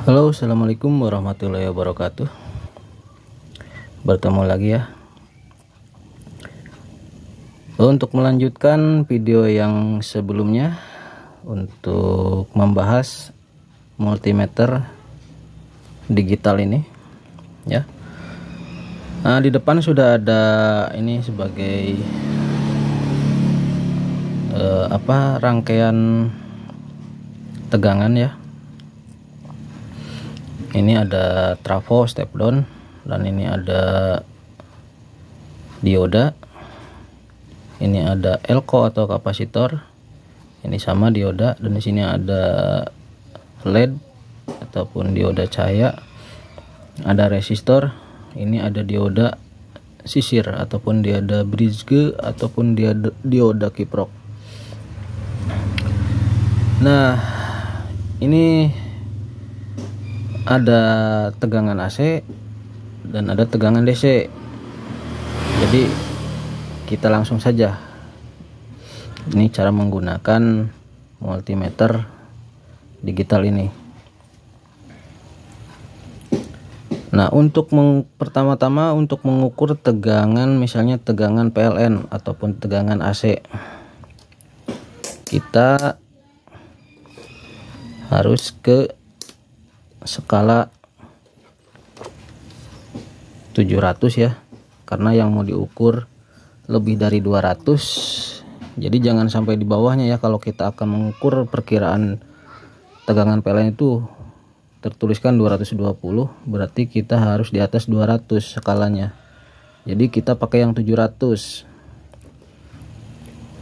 Halo, assalamualaikum warahmatullahi wabarakatuh. Bertemu lagi ya. Untuk melanjutkan video yang sebelumnya, untuk membahas multimeter digital ini ya. Nah, di depan sudah ada ini sebagai rangkaian tegangan ya. Ini ada trafo step down, dan ini ada dioda, ini ada elko atau kapasitor, ini sama dioda, dan di sini ada LED ataupun dioda cahaya, ada resistor, ini ada dioda sisir ataupun dioda bridge ataupun dioda kiprok. Nah, ini ada tegangan AC dan ada tegangan DC. Jadi kita langsung saja. Ini cara menggunakan multimeter digital ini. Nah, untuk pertama-tama untuk mengukur tegangan, misalnya tegangan PLN ataupun tegangan AC, kita harus ke skala 700 ya, karena yang mau diukur lebih dari 200. Jadi jangan sampai di bawahnya ya. Kalau kita akan mengukur perkiraan tegangan PLN itu tertuliskan 220, berarti kita harus di atas 200 skalanya. Jadi kita pakai yang 700.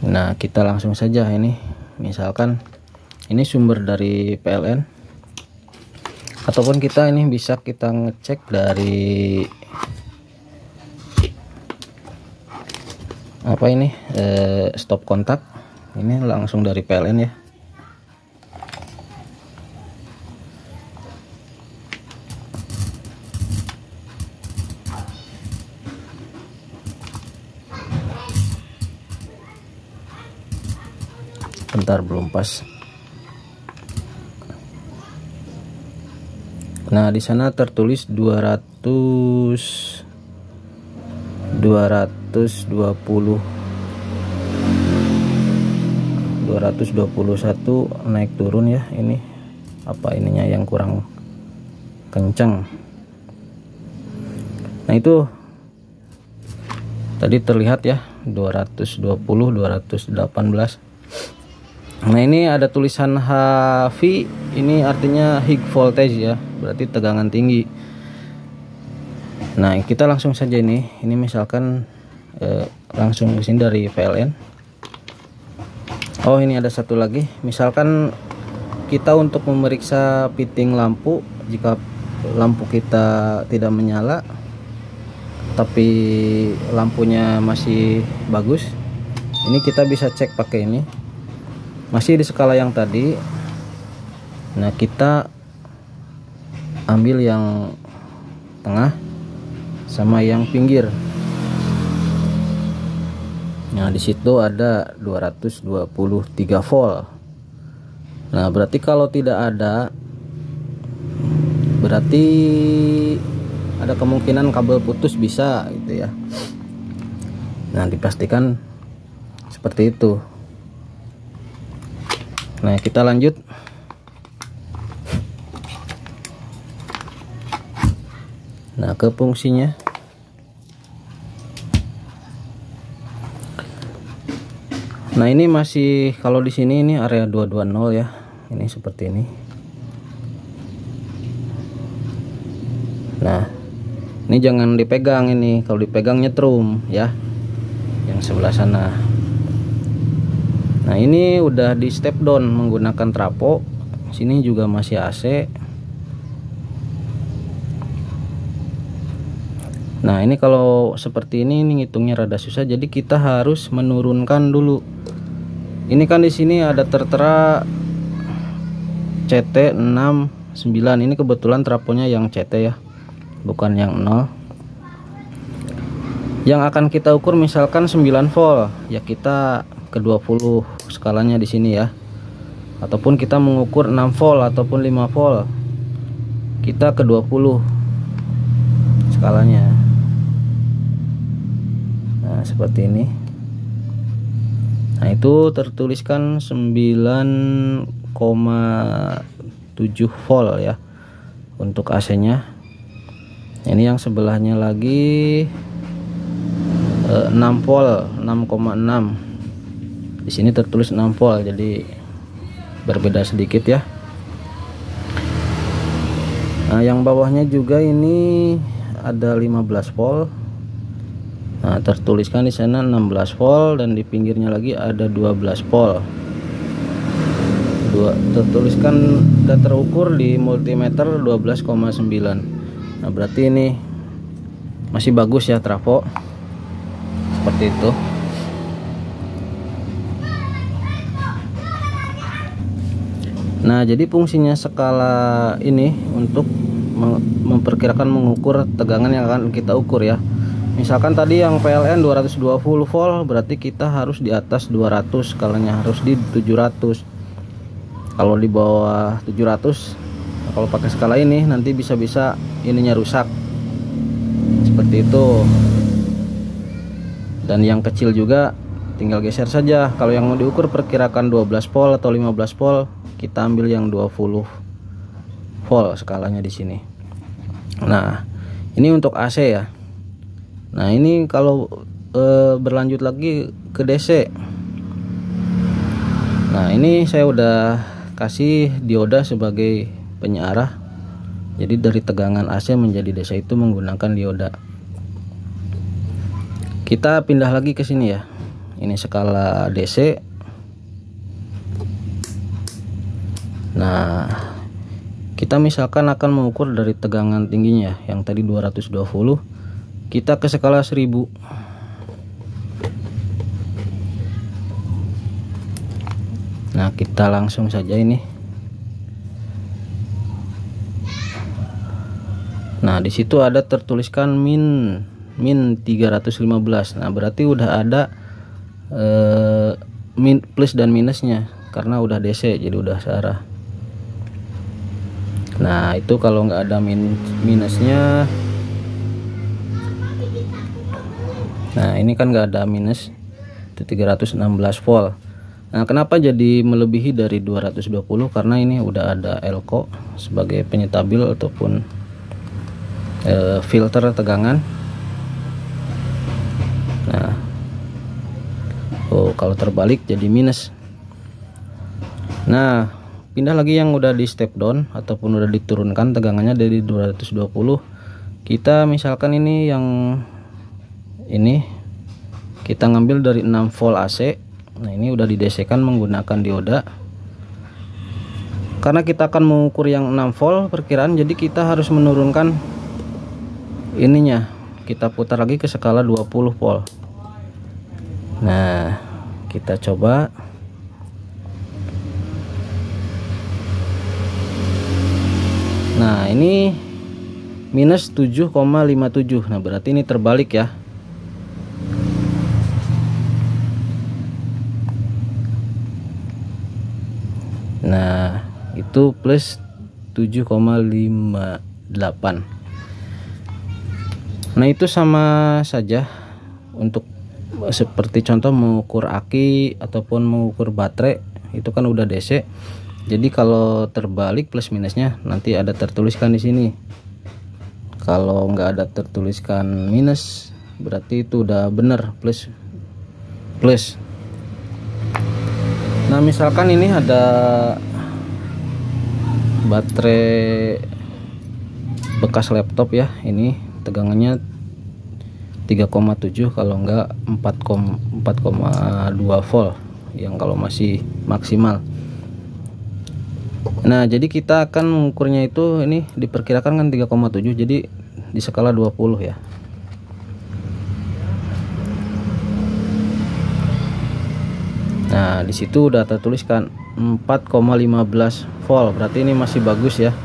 Nah, kita langsung saja ini. Misalkan ini sumber dari PLN, ataupun kita ini bisa kita ngecek dari stop kontak. Ini langsung dari PLN ya. Bentar, belum pas. Nah, di sana tertulis 221 naik turun ya. Ini apa ininya yang kurang kencang. Nah, itu tadi terlihat ya 220, 218. Nah, ini ada tulisan HV, ini artinya high voltage ya, berarti tegangan tinggi. Nah, kita langsung saja ini misalkan langsung ke sini dari PLN. Oh, ini ada satu lagi. Misalkan kita untuk memeriksa fitting lampu, jika lampu kita tidak menyala tapi lampunya masih bagus, ini kita bisa cek pakai ini. Masih di skala yang tadi. Nah, kita ambil yang tengah sama yang pinggir. Nah, di situ ada 223 volt. Nah, berarti kalau tidak ada, berarti ada kemungkinan kabel putus bisa gitu ya. Nah, dipastikan seperti itu. Nah, kita lanjut. Nah, ke fungsinya. Nah, ini masih, kalau di sini ini area 220 ya. Ini seperti ini. Nah, ini jangan dipegang ini. Kalau dipegang nyetrum ya. Yang sebelah sana. Nah, ini udah di step down menggunakan trafo. Sini juga masih AC. Nah, ini kalau seperti ini ngitungnya rada susah, jadi kita harus menurunkan dulu. Ini kan di sini ada tertera CT69. Ini kebetulan trafonya yang CT ya, bukan yang 0. Yang akan kita ukur misalkan 9 volt, ya kita ke 20 skalanya di sini ya. Ataupun kita mengukur 6 volt ataupun 5 volt. kita ke 20 skalanya. Nah, seperti ini. Nah, itu tertuliskan 9,7 volt ya untuk AC-nya. Ini yang sebelahnya lagi 6 volt, 6,6. Di sini tertulis 6 volt, jadi berbeda sedikit ya. Nah, yang bawahnya juga ini ada 15 volt. Nah, tertuliskan di sana 16 volt dan di pinggirnya lagi ada 12 volt. Tertuliskan dan terukur di multimeter 12,9. Nah, berarti ini masih bagus ya trafo. Seperti itu. Nah, jadi fungsinya skala ini untuk memperkirakan mengukur tegangan yang akan kita ukur ya. Misalkan tadi yang PLN 220 volt, berarti kita harus di atas 200, skalanya harus di 700. Kalau di bawah 700, kalau pakai skala ini nanti bisa-bisa ininya rusak. Seperti itu. Dan yang kecil juga tinggal geser saja. Kalau yang mau diukur perkirakan 12 volt atau 15 volt, kita ambil yang 20 volt skalanya di sini. Nah, ini untuk AC ya. Nah, ini kalau berlanjut lagi ke DC. Nah, ini saya udah kasih dioda sebagai penyearah. Jadi dari tegangan AC menjadi DC itu menggunakan dioda. Kita pindah lagi ke sini ya. Ini skala DC. Nah, kita misalkan akan mengukur dari tegangan tingginya yang tadi 220, kita ke skala 1000. Nah, kita langsung saja ini. Nah, di situ ada tertuliskan min 315. Nah, berarti udah ada plus dan minusnya karena udah DC, jadi udah searah. Nah, itu kalau nggak ada minusnya. Nah, ini kan nggak ada minus, itu 316 volt. Nah, kenapa jadi melebihi dari 220? Karena ini udah ada elko sebagai penyetabil ataupun filter tegangan. Nah, kalau terbalik jadi minus. Nah, pindah lagi yang udah di step down ataupun udah diturunkan tegangannya dari 220. Kita misalkan ini yang ini kita ngambil dari 6 volt AC. Nah, ini udah di-DC kan menggunakan dioda. Karena kita akan mengukur yang 6 volt perkiraan, jadi kita harus menurunkan ininya. Kita putar lagi ke skala 20 volt. Nah, kita coba. Nah, ini minus 7,57. Nah, berarti ini terbalik ya. Nah, itu plus 7,58. Nah, itu sama saja untuk seperti contoh mengukur aki ataupun mengukur baterai, itu kan udah DC. Jadi kalau terbalik plus minusnya nanti ada tertuliskan di sini. Kalau nggak ada tertuliskan minus, berarti itu udah bener plus. Nah, misalkan ini ada baterai bekas laptop ya, ini tegangannya 3,7 kalau enggak 4,2 volt yang kalau masih maksimal. Nah, jadi kita akan mengukurnya itu, ini diperkirakan kan 3,7, jadi di skala 20 ya. Nah, di situ udah tertuliskan 4,15 volt, berarti ini masih bagus ya.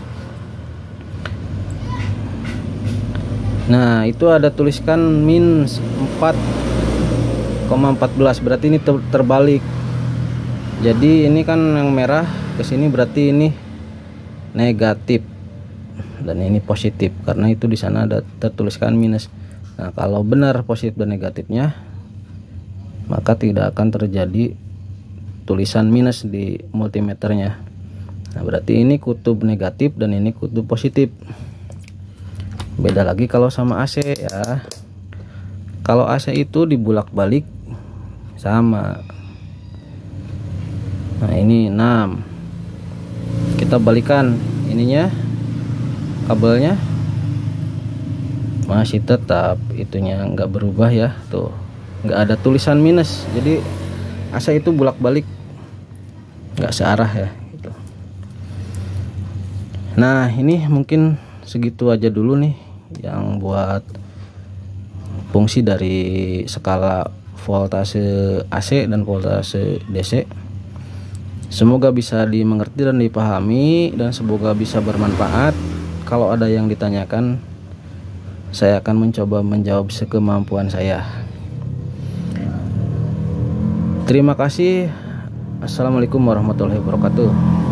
Nah, itu ada tuliskan min 4,14, berarti ini terbalik. Jadi ini kan yang merah ke sini berarti ini negatif. dan ini positif, karena itu di sana ada tertuliskan minus. Nah, kalau benar positif dan negatifnya, maka tidak akan terjadi tulisan minus di multimeternya. Nah, berarti ini kutub negatif dan ini kutub positif. Beda lagi kalau sama AC ya. Kalau AC itu dibulak-balik sama. Nah, ini 6. Kita balikan ininya, kabelnya masih tetap itunya nggak berubah ya, tuh nggak ada tulisan minus. Jadi AC itu bolak-balik, nggak searah ya gitu. Nah, ini mungkin segitu aja dulu nih yang buat fungsi dari skala voltase AC dan voltase DC. Semoga bisa dimengerti dan dipahami, dan semoga bisa bermanfaat. Kalau ada yang ditanyakan, saya akan mencoba menjawab sekemampuan saya. Terima kasih. Assalamualaikum warahmatullahi wabarakatuh.